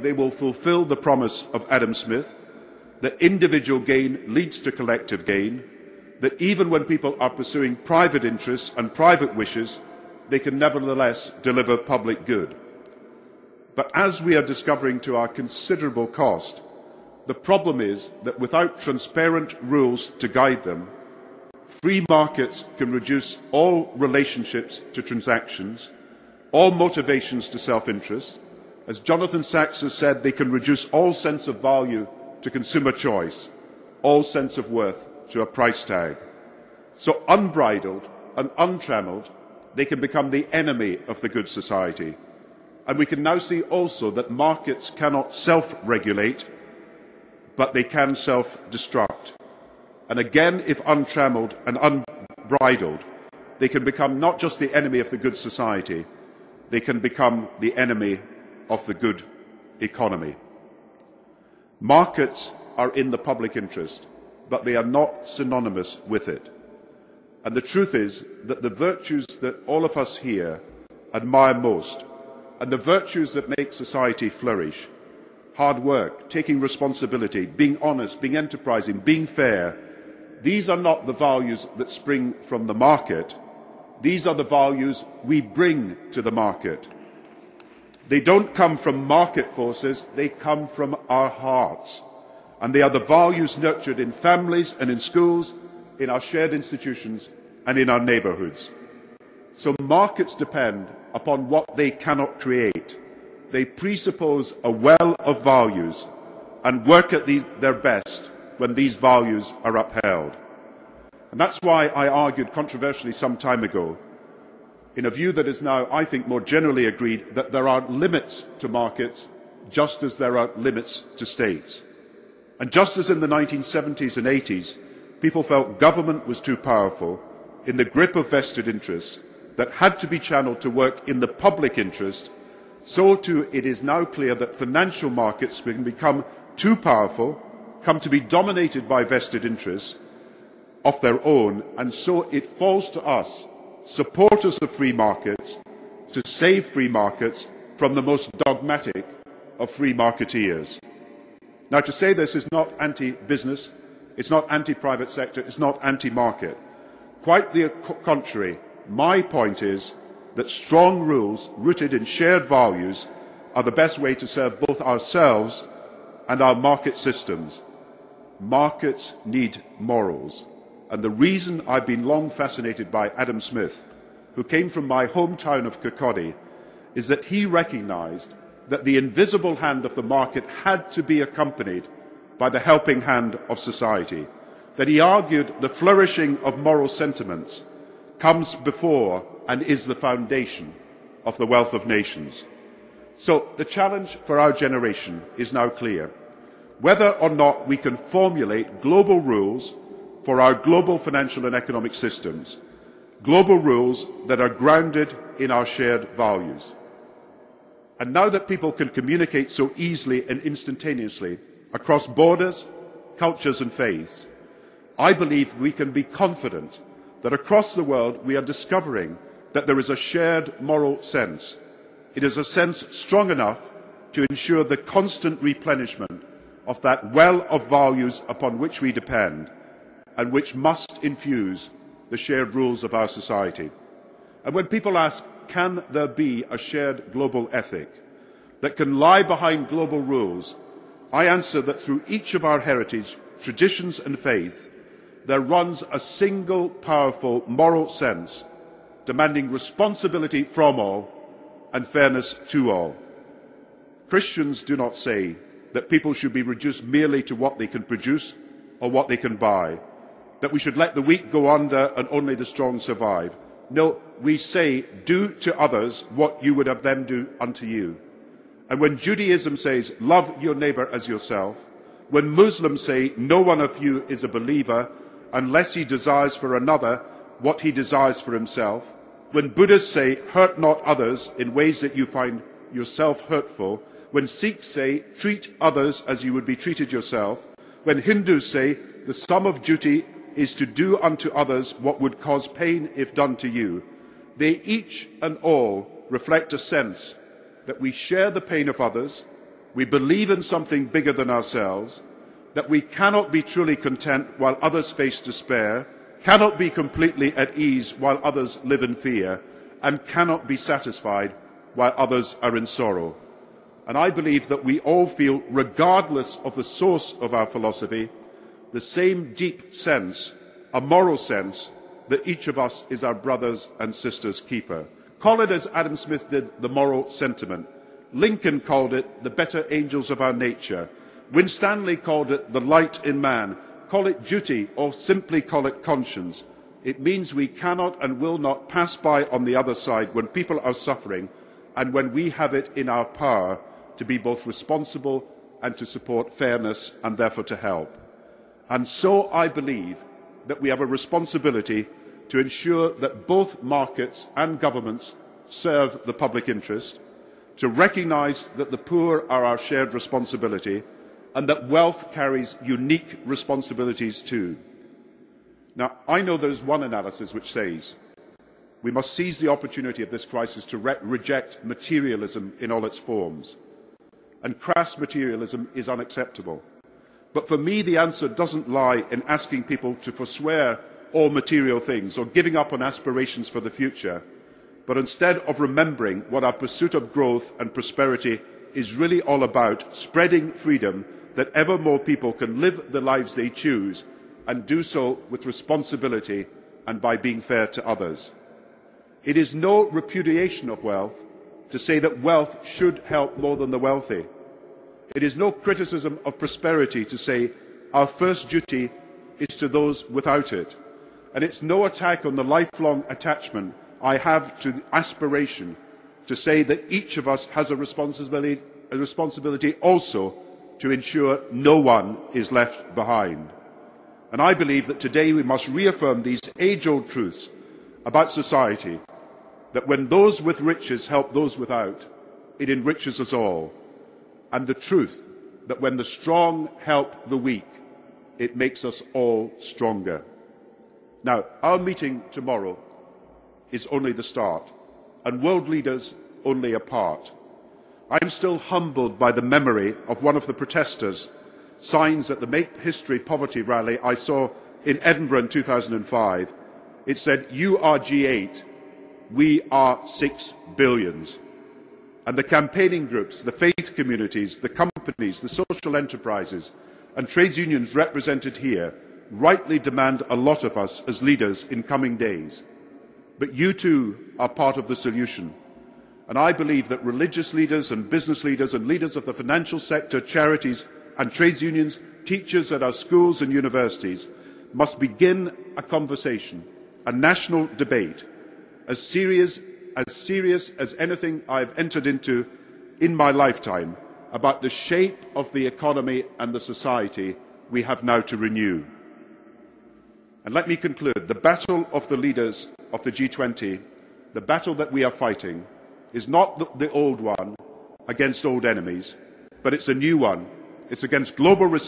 they will fulfil the promise of Adam Smith, that individual gain leads to collective gain, that even when people are pursuing private interests and private wishes, they can nevertheless deliver public good. But as we are discovering to our considerable cost, the problem is that without transparent rules to guide them, free markets can reduce all relationships to transactions, all motivations to self-interest. As Jonathan Sachs has said, they can reduce all sense of value to consumer choice, all sense of worth to a price tag. So unbridled and untrammelled, they can become the enemy of the good society. And we can now see also that markets cannot self-regulate, but they can self-destruct. And again, if untrammelled and unbridled, they can become not just the enemy of the good society, they can become the enemy of the good economy. Markets are in the public interest, but they are not synonymous with it. And the truth is that the virtues that all of us here admire most, and the virtues that make society flourish, hard work, taking responsibility, being honest, being enterprising, being fair, these are not the values that spring from the market. These are the values we bring to the market. They don't come from market forces, they come from our hearts. And they are the values nurtured in families and in schools, in our shared institutions and in our neighbourhoods. So markets depend upon what they cannot create. They presuppose a well of values and work at their best when these values are upheld. And that's why I argued controversially some time ago, in a view that is now, I think, more generally agreed, that there are limits to markets just as there are limits to states. And just as in the 1970s and 80s, people felt government was too powerful, in the grip of vested interests, that had to be channeled to work in the public interest, so too it is now clear that financial markets can become too powerful, come to be dominated by vested interests of their own, and so it falls to us, supporters of free markets, to save free markets from the most dogmatic of free marketeers. Now, to say this is not anti-business, it's not anti-private sector, it's not anti-market. Quite the contrary. My point is that strong rules rooted in shared values are the best way to serve both ourselves and our market systems. Markets need morals. And the reason I've been long fascinated by Adam Smith, who came from my hometown of Kirkcaldy, is that he recognised that the invisible hand of the market had to be accompanied by the helping hand of society, that he argued the flourishing of moral sentiments comes before and is the foundation of the wealth of nations. So the challenge for our generation is now clear. Whether or not we can formulate global rules for our global financial and economic systems, global rules that are grounded in our shared values. And now that people can communicate so easily and instantaneously across borders, cultures and faiths, I believe we can be confident that across the world we are discovering that there is a shared moral sense. It is a sense strong enough to ensure the constant replenishment of that well of values upon which we depend and which must infuse the shared rules of our society. And when people ask, can there be a shared global ethic that can lie behind global rules, I answer that through each of our heritage, traditions and faiths, there runs a single powerful moral sense demanding responsibility from all and fairness to all. Christians do not say that people should be reduced merely to what they can produce or what they can buy, that we should let the weak go under and only the strong survive. No, we say, do to others what you would have them do unto you. And when Judaism says, love your neighbour as yourself, when Muslims say, no one of you is a believer unless he desires for another what he desires for himself, when Buddhists say, hurt not others in ways that you find yourself hurtful, when Sikhs say, treat others as you would be treated yourself, when Hindus say, the sum of duty is to do unto others what would cause pain if done to you, they each and all reflect a sense that we share the pain of others, We believe in something bigger than ourselves, that we cannot be truly content while others face despair, cannot be completely at ease while others live in fear, and cannot be satisfied while others are in sorrow. And I believe that we all feel, regardless of the source of our philosophy, the same deep sense, a moral sense, that each of us is our brothers and sisters' keeper. Call it, as Adam Smith did, the moral sentiment. Lincoln called it the better angels of our nature. Winstanley called it the light in man. Call it duty, or simply call it conscience. It means we cannot and will not pass by on the other side when people are suffering and when we have it in our power to be both responsible and to support fairness and therefore to help. And so I believe that we have a responsibility to ensure that both markets and governments serve the public interest, to recognise that the poor are our shared responsibility, and that wealth carries unique responsibilities too. Now, I know there is one analysis which says we must seize the opportunity of this crisis to reject materialism in all its forms. And crass materialism is unacceptable. But for me, the answer doesn't lie in asking people to forswear all material things or giving up on aspirations for the future, but instead of remembering what our pursuit of growth and prosperity is really all about, spreading freedom that ever more people can live the lives they choose and do so with responsibility and by being fair to others. It is no repudiation of wealth to say that wealth should help more than the wealthy. It is no criticism of prosperity to say our first duty is to those without it. And it's no attack on the lifelong attachment I have to aspiration to say that each of us has a responsibility also to ensure no one is left behind. And I believe that today we must reaffirm these age-old truths about society, that when those with riches help those without, it enriches us all. And the truth that when the strong help the weak, it makes us all stronger. Now, our meeting tomorrow is only the start, and world leaders only a part. I'm still humbled by the memory of one of the protesters' signs at the Make History Poverty rally I saw in Edinburgh in 2005. It said, "You are G8, we are 6 billions." And the campaigning groups, the faith communities, the companies, the social enterprises and trades unions represented here rightly demand a lot of us as leaders in coming days. But you too are part of the solution. And I believe that religious leaders and business leaders and leaders of the financial sector, charities and trades unions, teachers at our schools and universities must begin a conversation, a national debate, as serious as anything I've entered into in my lifetime, about the shape of the economy and the society we have now to renew. And let me conclude. The battle of the leaders of the G20, the battle that we are fighting, is not the old one against old enemies, but it's a new one. It's against global recession.